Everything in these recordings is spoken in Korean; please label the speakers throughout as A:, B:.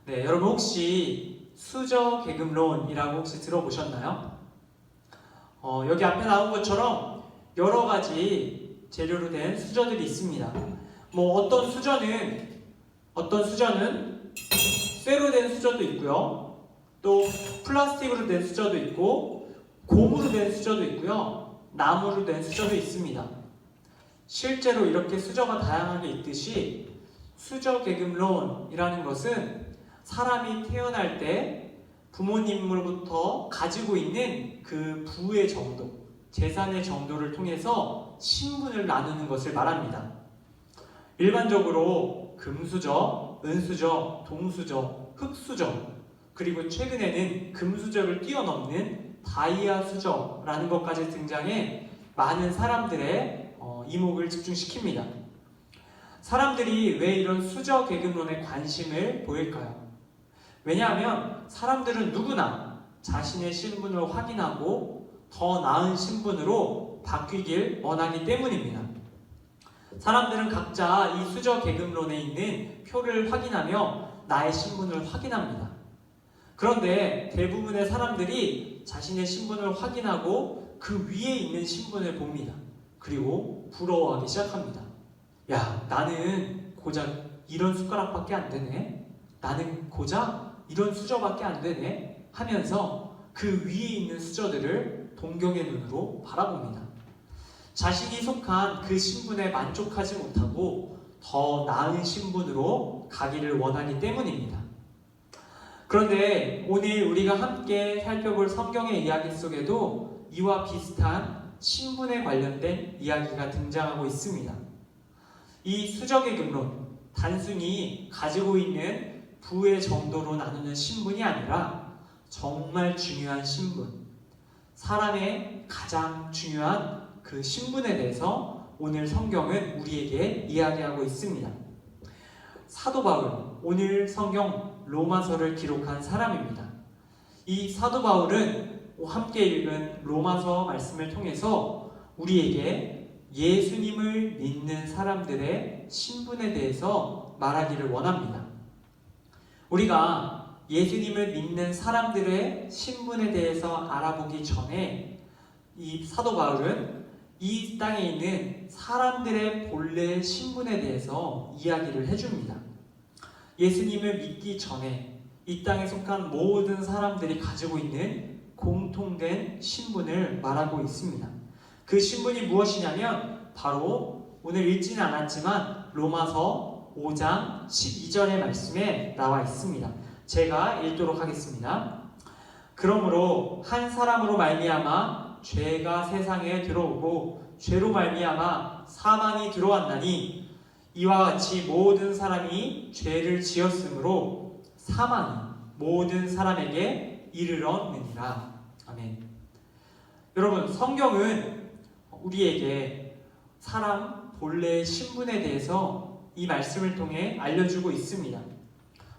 A: 네, 여러분 혹시 수저 계급론이라고 혹시 들어보셨나요? 여기 앞에 나온 것처럼 여러 가지 재료로 된 수저들이 있습니다. 뭐 어떤 수저는 쇠로 된 수저도 있고요. 또 플라스틱으로 된 수저도 있고 고무로 된 수저도 있고요. 나무로 된 수저도 있습니다. 실제로 이렇게 수저가 다양하게 있듯이 수저 계급론이라는 것은 사람이 태어날 때 부모님으로부터 가지고 있는 그 부의 정도, 재산의 정도를 통해서 신분을 나누는 것을 말합니다. 일반적으로 금수저, 은수저, 동수저, 흑수저, 그리고 최근에는 금수저를 뛰어넘는 다이아 수저라는 것까지 등장해 많은 사람들의 이목을 집중시킵니다. 사람들이 왜 이런 수저 계급론에 관심을 보일까요? 왜냐하면 사람들은 누구나 자신의 신분을 확인하고 더 나은 신분으로 바뀌길 원하기 때문입니다. 사람들은 각자 이 수저 계급론에 있는 표를 확인하며 나의 신분을 확인합니다. 그런데 대부분의 사람들이 자신의 신분을 확인하고 그 위에 있는 신분을 봅니다. 그리고 부러워하기 시작합니다. 야, 나는 고작 이런 숟가락밖에 안 되네. 나는 고작 이런 수저밖에 안 되네. 하면서 그 위에 있는 수저들을 동경의 눈으로 바라봅니다. 자신이 속한 그 신분에 만족하지 못하고 더 나은 신분으로 가기를 원하기 때문입니다. 그런데 오늘 우리가 함께 살펴볼 성경의 이야기 속에도 이와 비슷한 신분에 관련된 이야기가 등장하고 있습니다. 이 수저 계급론, 단순히 가지고 있는 부의 정도로 나누는 신분이 아니라 정말 중요한 신분, 사람의 가장 중요한 그 신분에 대해서 오늘 성경은 우리에게 이야기하고 있습니다. 사도 바울, 오늘 성경 로마서를 기록한 사람입니다. 이 사도 바울은 함께 읽은 로마서 말씀을 통해서 우리에게 예수님을 믿는 사람들의 신분에 대해서 말하기를 원합니다. 우리가 예수님을 믿는 사람들의 신분에 대해서 알아보기 전에 이 사도 바울은 이 땅에 있는 사람들의 본래 신분에 대해서 이야기를 해줍니다. 예수님을 믿기 전에 이 땅에 속한 모든 사람들이 가지고 있는 공통된 신분을 말하고 있습니다. 그 신분이 무엇이냐면 바로 오늘 읽지는 않았지만 로마서 5장 12절의 말씀에 나와 있습니다. 제가 읽도록 하겠습니다. 그러므로 한 사람으로 말미암아 죄가 세상에 들어오고 죄로 말미암아 사망이 들어왔나니 이와 같이 모든 사람이 죄를 지었으므로 사망이 모든 사람에게 이르렀느니라. 아멘. 여러분, 성경은 우리에게 사람 본래의 신분에 대해서 이 말씀을 통해 알려주고 있습니다.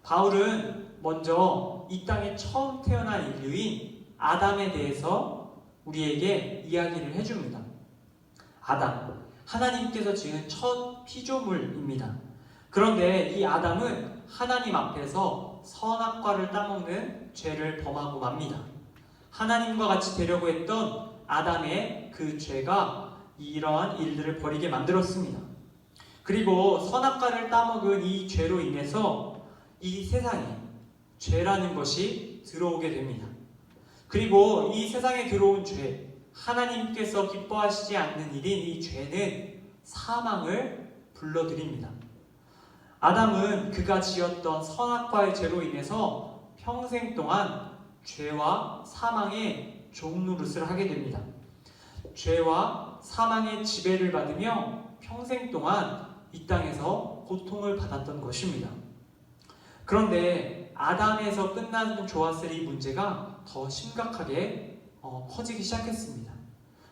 A: 바울은 먼저 이 땅에 처음 태어난 인류인 아담에 대해서 우리에게 이야기를 해줍니다. 아담, 하나님께서 지은 첫 피조물입니다. 그런데 이 아담은 하나님 앞에서 선악과를 따먹는 죄를 범하고 맙니다. 하나님과 같이 되려고 했던 아담의 그 죄가 이러한 일들을 벌이게 만들었습니다. 그리고 선악과를 따먹은 이 죄로 인해서 이 세상에 죄라는 것이 들어오게 됩니다. 그리고 이 세상에 들어온 죄, 하나님께서 기뻐하시지 않는 일인 이 죄는 사망을 불러들입니다. 아담은 그가 지었던 선악과의 죄로 인해서 평생 동안 죄와 사망의 종노릇을 하게 됩니다. 죄와 사망의 지배를 받으며 평생 동안 이 땅에서 고통을 받았던 것입니다. 그런데 아담에서 끝나는 좋았을 이 문제가 더 심각하게 커지기 시작했습니다.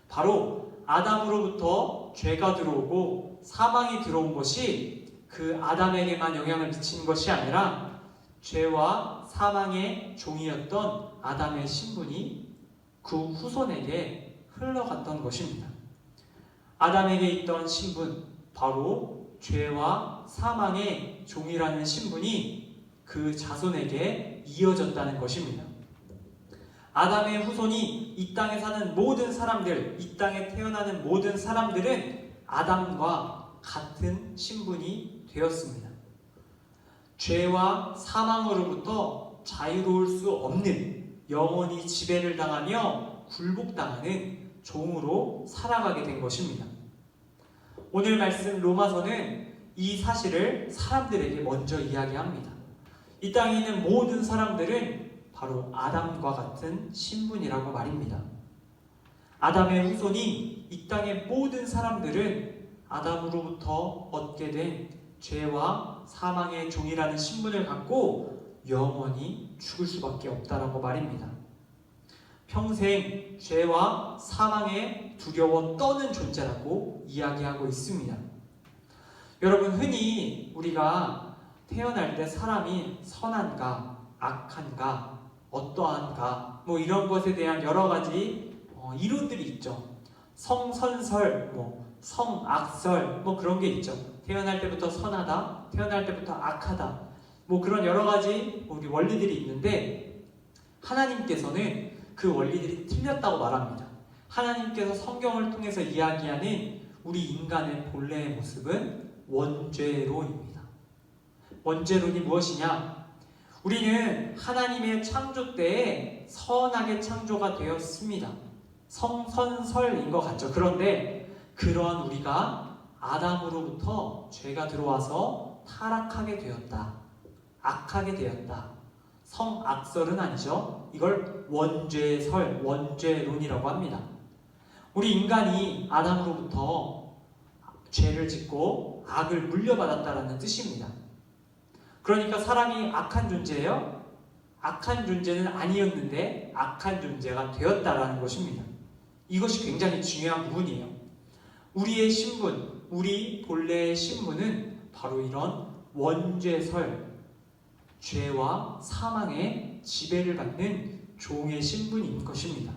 A: 바로 아담으로부터 죄가 들어오고 사망이 들어온 것이 그 아담에게만 영향을 미치는 것이 아니라 죄와 사망의 종이었던 아담의 신분이 그 후손에게 흘러갔던 것입니다. 아담에게 있던 신분, 바로 죄와 사망의 종이라는 신분이 그 자손에게 이어졌다는 것입니다. 아담의 후손이 이 땅에 사는 모든 사람들, 이 땅에 태어나는 모든 사람들은 아담과 같은 신분이 되었습니다. 죄와 사망으로부터 자유로울 수 없는, 영원히 지배를 당하며 굴복당하는 종으로 살아가게 된 것입니다. 오늘 말씀 로마서는 이 사실을 사람들에게 먼저 이야기합니다. 이 땅에 있는 모든 사람들은 바로 아담과 같은 신분이라고 말입니다. 아담의 후손이 이 땅의 모든 사람들은 아담으로부터 얻게 된 죄와 사망의 종이라는 신분을 갖고 영원히 죽을 수밖에 없다라고 말입니다. 평생 죄와 사망에 두려워 떠는 존재라고 이야기하고 있습니다. 여러분, 흔히 우리가 태어날 때 사람이 선한가, 악한가, 어떠한가, 이런 것에 대한 여러 가지 이론들이 있죠. 성선설, 성악설, 그런 게 있죠. 태어날 때부터 선하다, 태어날 때부터 악하다, 그런 여러 가지 우리 원리들이 있는데, 하나님께서는 그 원리들이 틀렸다고 말합니다. 하나님께서 성경을 통해서 이야기하는 우리 인간의 본래의 모습은 원죄론입니다. 원죄론이 무엇이냐? 우리는 하나님의 창조 때에 선하게 창조가 되었습니다. 성선설인 것 같죠. 그런데 그러한 우리가 아담으로부터 죄가 들어와서 타락하게 되었다. 악하게 되었다. 성악설은 아니죠. 이걸 원죄설, 원죄론이라고 합니다. 우리 인간이 아담으로부터 죄를 짓고 악을 물려받았다는 뜻입니다. 그러니까 사람이 악한 존재예요? 악한 존재는 아니었는데 악한 존재가 되었다라는 것입니다. 이것이 굉장히 중요한 부분이에요. 우리의 신분, 우리 본래의 신분은 바로 이런 원죄설, 죄와 사망의 지배를 받는 종의 신분인 것입니다.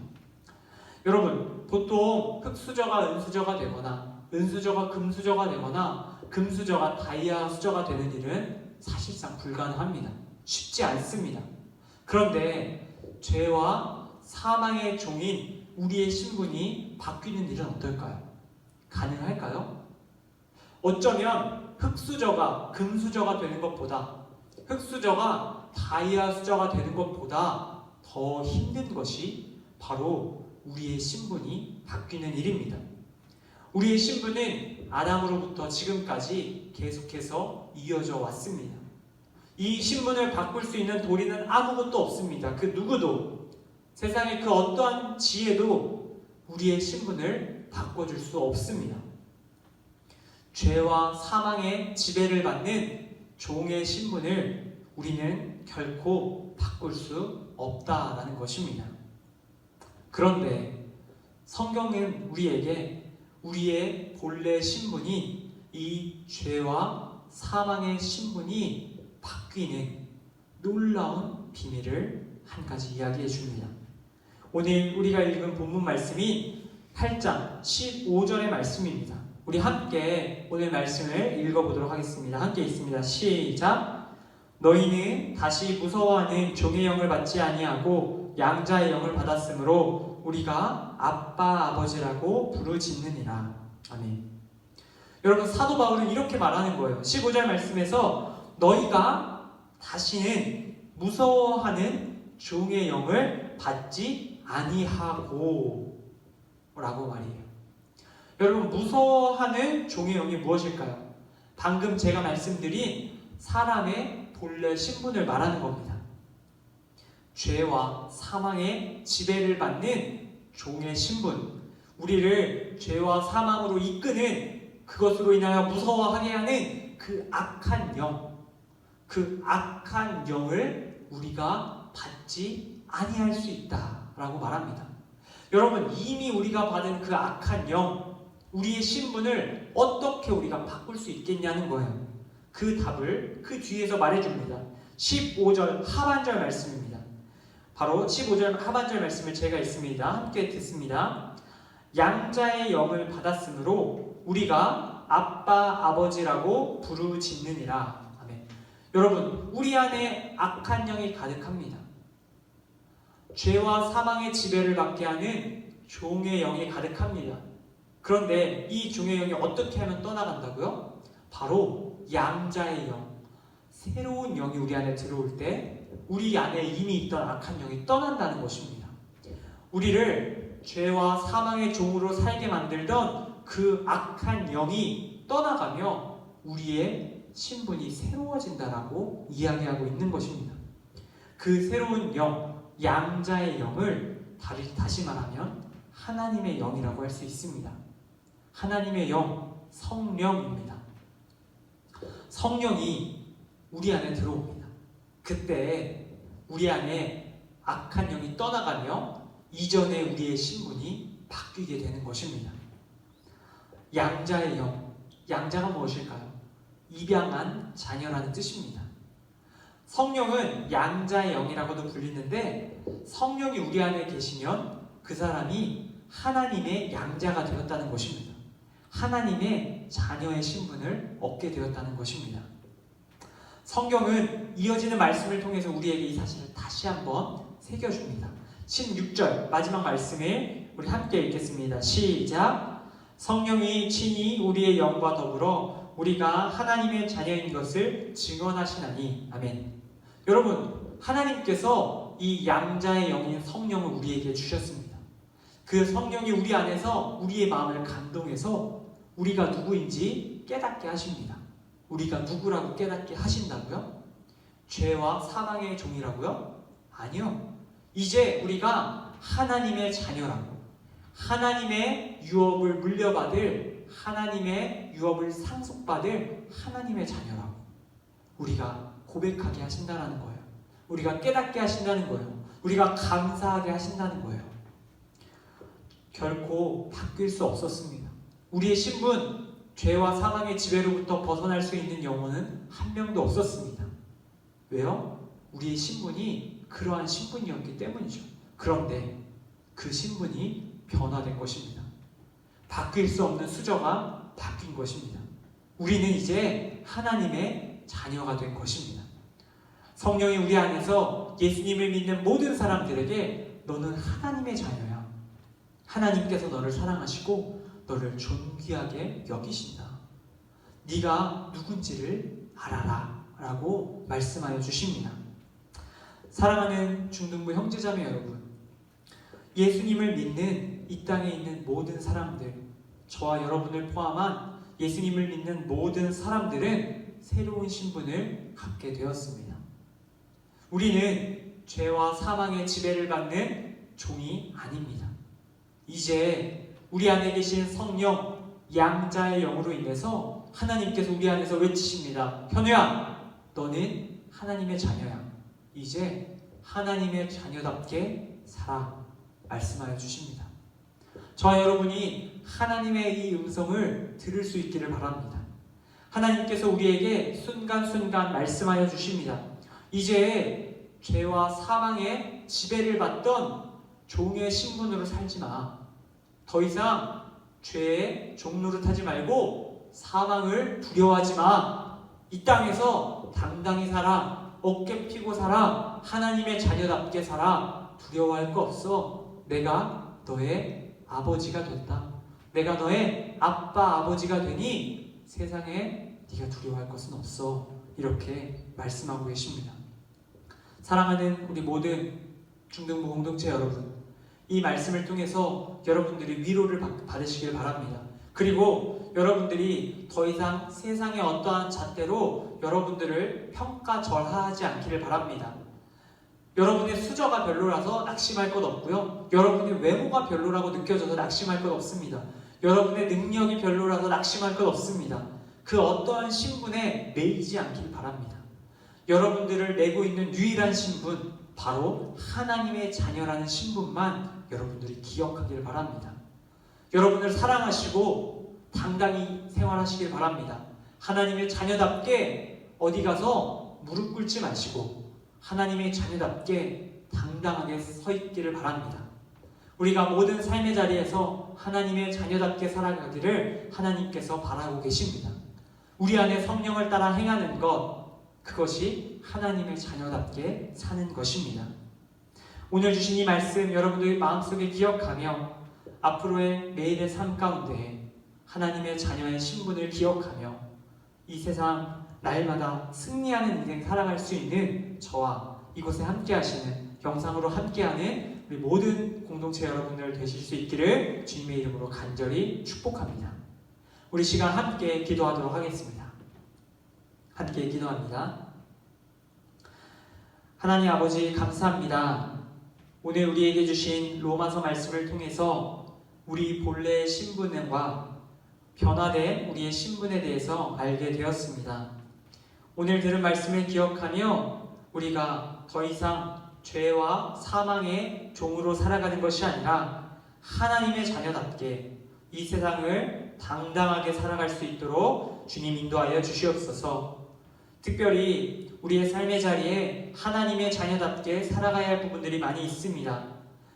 A: 여러분, 보통 흙수저가 은수저가 되거나 은수저가 금수저가 되거나 금수저가 다이아 수저가 되는 일은 사실상 불가능합니다. 쉽지 않습니다. 그런데 죄와 사망의 종인 우리의 신분이 바뀌는 일은 어떨까요? 가능할까요? 어쩌면 흙수저가 금수저가 되는 것보다, 흙수저가 다이아 수저가 되는 것보다 더 힘든 것이 바로 우리의 신분이 바뀌는 일입니다. 우리의 신분은 아담으로부터 지금까지 계속해서 이어져 왔습니다. 이 신분을 바꿀 수 있는 도리는 아무것도 없습니다. 그 누구도, 세상의 그 어떠한 지혜도 우리의 신분을 바꿔줄 수 없습니다. 죄와 사망의 지배를 받는 종의 신분을 우리는 결코 바꿀 수 없다라는 것입니다. 그런데 성경은 우리에게 우리의 본래 신분인 이 죄와 사망의 신분이 바뀌는 놀라운 비밀을 한 가지 이야기해 줍니다. 오늘 우리가 읽은 본문 말씀이 8장 15절의 말씀입니다. 우리 함께 오늘 말씀을 읽어보도록 하겠습니다. 함께 읽습니다. 시작! 너희는 다시 무서워하는 종의 영을 받지 아니하고 양자의 영을 받았으므로 우리가 아빠 아버지라고 부르짖느니라. 아멘. 여러분, 사도 바울은 이렇게 말하는 거예요. 15절 말씀에서 너희가 다시는 무서워하는 종의 영을 받지 아니하고 라고 말이에요. 여러분, 무서워하는 종의 영이 무엇일까요? 방금 제가 말씀드린 사람의 본래 신분을 말하는 겁니다. 죄와 사망의 지배를 받는 종의 신분, 우리를 죄와 사망으로 이끄는, 그것으로 인하여 무서워하게 하는 그 악한 영, 그 악한 영을 우리가 받지 아니할 수 있다라고 말합니다. 여러분, 이미 우리가 받은 그 악한 영, 우리의 신분을 어떻게 우리가 바꿀 수 있겠냐는 거예요. 그 답을 그 뒤에서 말해줍니다. 15절 하반절 말씀입니다. 바로 15절 하반절 말씀을 제가 읽습니다. 함께 듣습니다. 양자의 영을 받았으므로 우리가 아빠 아버지라고 부르짖느니라. 아멘. 여러분, 우리 안에 악한 영이 가득합니다. 죄와 사망의 지배를 받게 하는 종의 영이 가득합니다. 그런데 이 종의 영이 어떻게 하면 떠나간다고요? 바로 양자의 영, 새로운 영이 우리 안에 들어올 때 우리 안에 이미 있던 악한 영이 떠난다는 것입니다. 우리를 죄와 사망의 종으로 살게 만들던 그 악한 영이 떠나가며 우리의 신분이 새로워진다라고 이야기하고 있는 것입니다. 그 새로운 영, 양자의 영을 다시 말하면 하나님의 영이라고 할 수 있습니다. 하나님의 영, 성령입니다. 성령이 우리 안에 들어옵니다. 그때 우리 안에 악한 영이 떠나가며 이전의 우리의 신분이 바뀌게 되는 것입니다. 양자의 영, 양자가 무엇일까요? 입양한 자녀라는 뜻입니다. 성령은 양자의 영이라고도 불리는데 성령이 우리 안에 계시면 그 사람이 하나님의 양자가 되었다는 것입니다. 하나님의 자녀의 신분을 얻게 되었다는 것입니다. 성경은 이어지는 말씀을 통해서 우리에게 이 사실을 다시 한번 새겨줍니다. 16절 마지막 말씀을 우리 함께 읽겠습니다. 시작! 성령이 친히 우리의 영과 더불어 우리가 하나님의 자녀인 것을 증언하시나니. 아멘. 여러분, 하나님께서 이 양자의 영인 성령을 우리에게 주셨습니다. 그 성령이 우리 안에서 우리의 마음을 감동해서 우리가 누구인지 깨닫게 하십니다. 우리가 누구라고 깨닫게 하신다고요? 죄와 사망의 종이라고요? 아니요. 이제 우리가 하나님의 자녀라고, 하나님의 유업을 물려받을, 하나님의 유업을 상속받을 하나님의 자녀라고 우리가 고백하게 하신다는 거예요. 우리가 깨닫게 하신다는 거예요. 우리가 감사하게 하신다는 거예요. 결코 바뀔 수 없었습니다. 우리의 신분, 죄와 사망의 지배로부터 벗어날 수 있는 영혼은 한 명도 없었습니다. 왜요? 우리의 신분이 그러한 신분이었기 때문이죠. 그런데 그 신분이 변화된 것입니다. 바뀔 수 없는 수저가 바뀐 것입니다. 우리는 이제 하나님의 자녀가 된 것입니다. 성령이 우리 안에서 예수님을 믿는 모든 사람들에게 너는 하나님의 자녀야. 하나님께서 너를 사랑하시고 너를 존귀하게 여기신다. 네가 누군지를 알아라 라고 말씀하여 주십니다. 사랑하는 중등부 형제자매 여러분, 예수님을 믿는 이 땅에 있는 모든 사람들, 저와 여러분을 포함한 예수님을 믿는 모든 사람들은 새로운 신분을 갖게 되었습니다. 우리는 죄와 사망의 지배를 받는 종이 아닙니다. 이제 우리 안에 계신 성령, 양자의 영으로 인해서 하나님께서 우리 안에서 외치십니다. 현우야, 너는 하나님의 자녀야. 이제 하나님의 자녀답게 살아. 말씀하여 주십니다. 저와 여러분이 하나님의 이 음성을 들을 수 있기를 바랍니다. 하나님께서 우리에게 순간순간 말씀하여 주십니다. 이제 죄와 사망의 지배를 받던 종의 신분으로 살지 마. 더 이상 죄의 종 노릇하지 말고 사망을 두려워하지 마. 이 땅에서 당당히 살아. 어깨 펴고 살아. 하나님의 자녀답게 살아. 두려워할 거 없어. 내가 너의 아버지가 된다. 내가 너의 아빠 아버지가 되니 세상에 네가 두려워할 것은 없어. 이렇게 말씀하고 계십니다. 사랑하는 우리 모든 중등부 공동체 여러분, 이 말씀을 통해서 여러분들이 위로를 받으시길 바랍니다. 그리고 여러분들이 더 이상 세상의 어떠한 잣대로 여러분들을 평가절하하지 않기를 바랍니다. 여러분의 수저가 별로라서 낙심할 것 없고요. 여러분의 외모가 별로라고 느껴져서 낙심할 것 없습니다. 여러분의 능력이 별로라서 낙심할 것 없습니다. 그 어떠한 신분에 매이지 않길 바랍니다. 여러분들을 내고 있는 유일한 신분, 바로 하나님의 자녀라는 신분만 여러분들이 기억하길 바랍니다. 여러분을 사랑하시고 당당히 생활하시길 바랍니다. 하나님의 자녀답게 어디 가서 무릎 꿇지 마시고 하나님의 자녀답게 당당하게 서 있기를 바랍니다. 우리가 모든 삶의 자리에서 하나님의 자녀답게 살아가기를 하나님께서 바라고 계십니다. 우리 안에 성령을 따라 행하는 것, 그것이 하나님의 자녀답게 사는 것입니다. 오늘 주신 이 말씀 여러분들 마음속에 기억하며 앞으로의 매일의 삶 가운데 하나님의 자녀의 신분을 기억하며 이 세상 날마다 승리하는 인생 살아갈 수 있는 저와 이곳에 함께 하시는 영상으로 함께하는 우리 모든 공동체 여러분들 되실 수 있기를 주님의 이름으로 간절히 축복합니다. 우리 시간 함께 기도하도록 하겠습니다. 함께 기도합니다. 하나님 아버지 감사합니다. 오늘 우리에게 주신 로마서 말씀을 통해서 우리 본래의 신분과 변화된 우리의 신분에 대해서 알게 되었습니다. 오늘 들은 말씀을 기억하며 우리가 더 이상 죄와 사망의 종으로 살아가는 것이 아니라 하나님의 자녀답게 이 세상을 당당하게 살아갈 수 있도록 주님 인도하여 주시옵소서. 특별히 우리의 삶의 자리에 하나님의 자녀답게 살아가야 할 부분들이 많이 있습니다.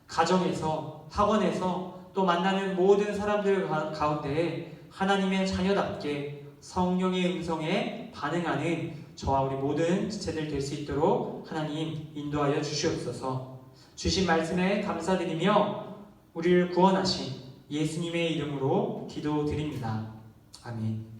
A: 가정에서, 학원에서, 또 만나는 모든 사람들 가운데 하나님의 자녀답게 성령의 음성에 반응하는 저와 우리 모든 지체들 될 수 있도록 하나님 인도하여 주시옵소서. 주신 말씀에 감사드리며 우리를 구원하신 예수님의 이름으로 기도드립니다. 아멘.